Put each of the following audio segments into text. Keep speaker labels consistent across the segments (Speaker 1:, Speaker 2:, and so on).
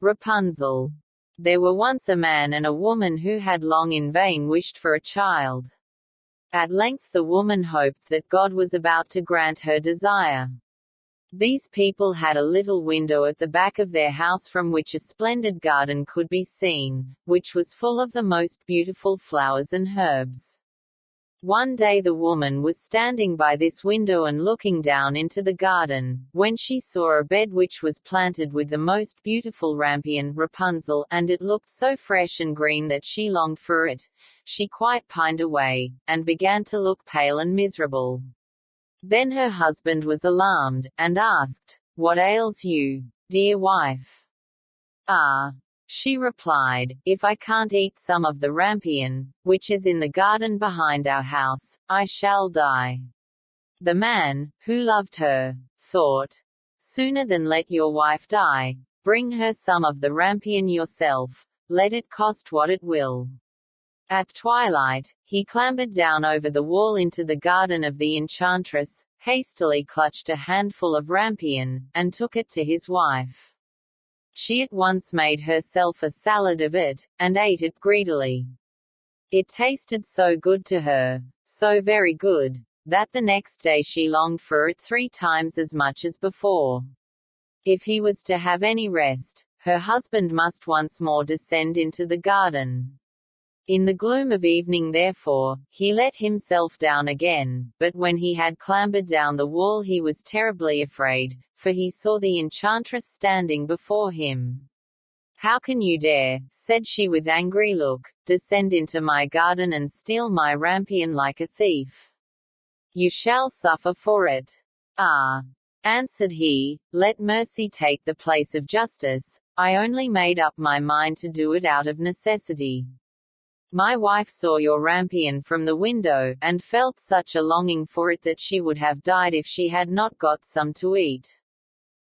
Speaker 1: Rapunzel. There were once a man and a woman who had long in vain wished for a child. At length the woman hoped that God was about to grant her desire. These people had a little window at the back of their house from which a splendid garden could be seen, which was full of the most beautiful flowers and herbs. One day the woman was standing by this window and looking down into the garden, when she saw a bed which was planted with the most beautiful rampion, Rapunzel, and it looked so fresh and green that she longed for it. She quite pined away, and began to look pale and miserable. Then her husband was alarmed, and asked, "What ails you, dear wife?" "Ah," she replied, "if I can't eat some of the rampion, which is in the garden behind our house, I shall die." The man, who loved her, thought, "Sooner than let your wife die, bring her some of the rampion yourself, let it cost what it will." At twilight, he clambered down over the wall into the garden of the enchantress, hastily clutched a handful of rampion, and took it to his wife. She at once made herself a salad of it, and ate it greedily. It tasted so good to her, so very good, that the next day she longed for it 3 times as much as before. If he was to have any rest, her husband must once more descend into the garden. In the gloom of evening therefore, he let himself down again, but when he had clambered down the wall he was terribly afraid, for he saw the enchantress standing before him. "How can you dare," said she with angry look, "descend into my garden and steal my rampion like a thief? You shall suffer for it." "Ah," answered he, "let mercy take the place of justice. I only made up my mind to do it out of necessity. My wife saw your rampion from the window, and felt such a longing for it that she would have died if she had not got some to eat."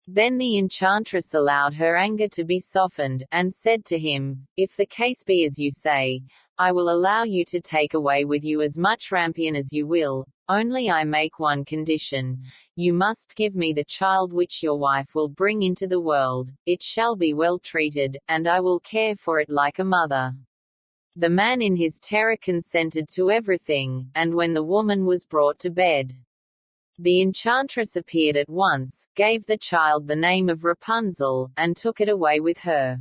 Speaker 1: Then the enchantress allowed her anger to be softened, and said to him, "If the case be as you say, I will allow you to take away with you as much rampion as you will, only I make one condition. You must give me the child which your wife will bring into the world. It shall be well treated, and I will care for it like a mother." The man in his terror consented to everything, and when the woman was brought to bed, the enchantress appeared at once, gave the child the name of Rapunzel, and took it away with her.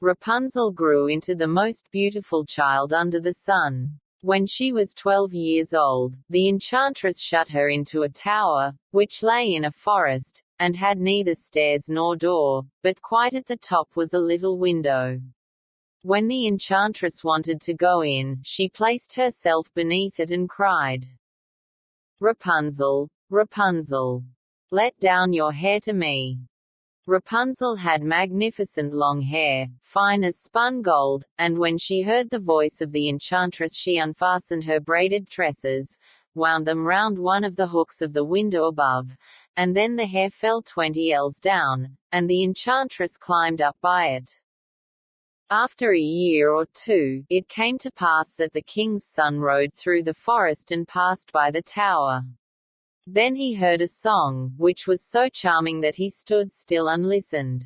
Speaker 1: Rapunzel grew into the most beautiful child under the sun. When she was 12 years old, the enchantress shut her into a tower, which lay in a forest, and had neither stairs nor door, but quite at the top was a little window. When the enchantress wanted to go in, she placed herself beneath it and cried, "Rapunzel, Rapunzel, let down your hair to me." Rapunzel had magnificent long hair, fine as spun gold, and when she heard the voice of the enchantress she unfastened her braided tresses, wound them round one of the hooks of the window above, and then the hair fell 20 ells down, and the enchantress climbed up by it. After a year or 2, it came to pass that the king's son rode through the forest and passed by the tower. Then he heard a song, which was so charming that he stood still and listened.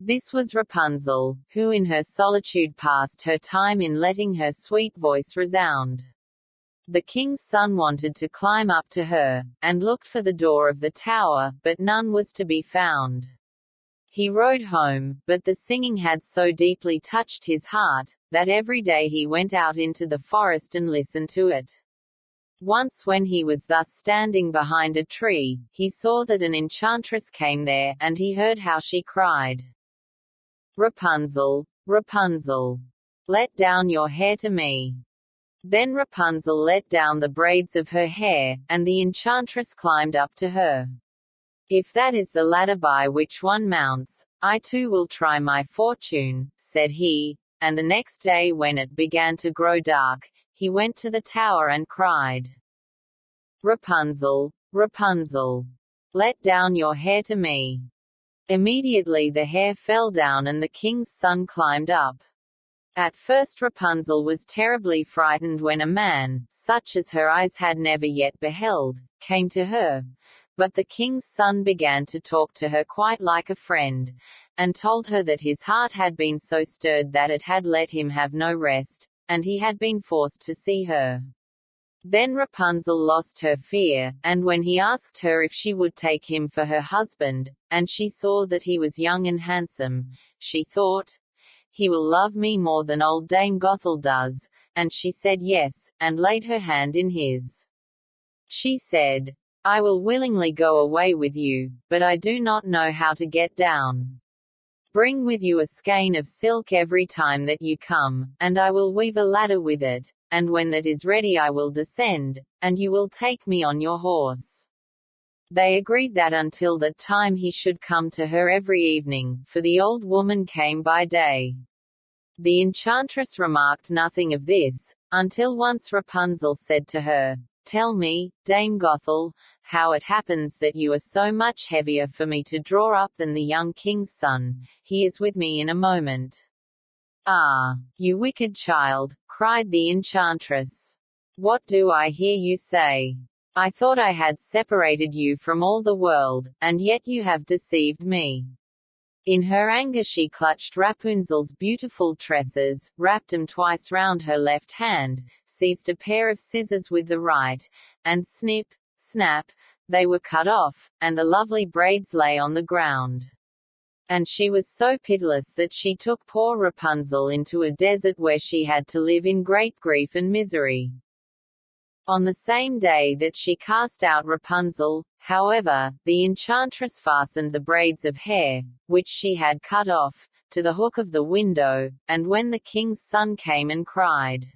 Speaker 1: This was Rapunzel, who in her solitude passed her time in letting her sweet voice resound. The king's son wanted to climb up to her, and looked for the door of the tower, but none was to be found. He rode home, but the singing had so deeply touched his heart, that every day he went out into the forest and listened to it. Once when he was thus standing behind a tree, he saw that an enchantress came there, and he heard how she cried, "Rapunzel, Rapunzel, let down your hair to me." Then Rapunzel let down the braids of her hair, and the enchantress climbed up to her. "If that is the ladder by which one mounts, I too will try my fortune," said he, and the next day when it began to grow dark, he went to the tower and cried, "Rapunzel, Rapunzel, let down your hair to me." Immediately the hair fell down and the king's son climbed up. At first Rapunzel was terribly frightened when a man, such as her eyes had never yet beheld, came to her. But the king's son began to talk to her quite like a friend, and told her that his heart had been so stirred that it had let him have no rest, and he had been forced to see her. Then Rapunzel lost her fear, and when he asked her if she would take him for her husband, and she saw that he was young and handsome, she thought, "He will love me more than old Dame Gothel does," and she said yes, and laid her hand in his. She said, "I will willingly go away with you, but I do not know how to get down. Bring with you a skein of silk every time that you come, and I will weave a ladder with it, and when that is ready I will descend, and you will take me on your horse." They agreed that until that time he should come to her every evening, for the old woman came by day. The enchantress remarked nothing of this, until once Rapunzel said to her, "Tell me, Dame Gothel, how it happens that you are so much heavier for me to draw up than the young king's son. He is with me in a moment." "Ah, you wicked child," cried the enchantress. "What do I hear you say? I thought I had separated you from all the world, and yet you have deceived me." In her anger she clutched Rapunzel's beautiful tresses, wrapped them twice round her left hand, seized a pair of scissors with the right, and snip, snap, they were cut off, and the lovely braids lay on the ground. And she was so pitiless that she took poor Rapunzel into a desert where she had to live in great grief and misery. On the same day that she cast out Rapunzel, however, the enchantress fastened the braids of hair, which she had cut off, to the hook of the window, and when the king's son came and cried,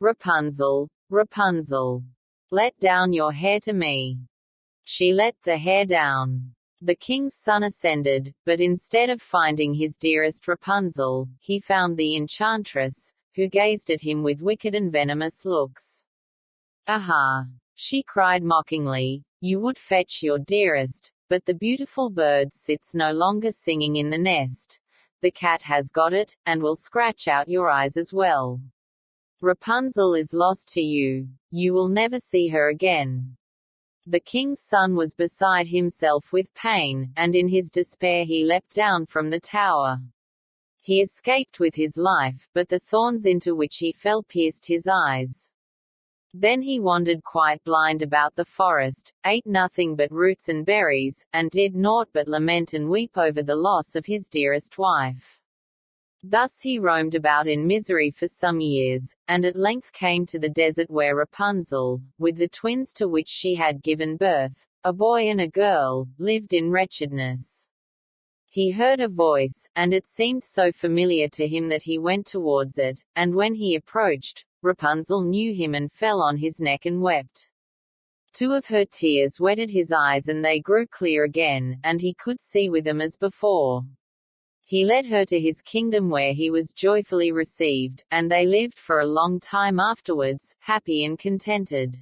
Speaker 1: "Rapunzel, Rapunzel, let down your hair to me," she let the hair down. The king's son ascended, but instead of finding his dearest Rapunzel, he found the enchantress, who gazed at him with wicked and venomous looks. "Aha!" she cried mockingly, "you would fetch your dearest, but the beautiful bird sits no longer singing in the nest. The cat has got it, and will scratch out your eyes as well. Rapunzel is lost to you. You will never see her again." The king's son was beside himself with pain, and in his despair he leapt down from the tower. He escaped with his life, but the thorns into which he fell pierced his eyes. Then he wandered quite blind about the forest, ate nothing but roots and berries, and did naught but lament and weep over the loss of his dearest wife. Thus he roamed about in misery for some years, and at length came to the desert where Rapunzel, with the twins to which she had given birth, a boy and a girl, lived in wretchedness. He heard a voice, and it seemed so familiar to him that he went towards it, and when he approached, Rapunzel knew him and fell on his neck and wept. 2 of her tears wetted his eyes and they grew clear again, and he could see with them as before. He led her to his kingdom where he was joyfully received, and they lived for a long time afterwards, happy and contented.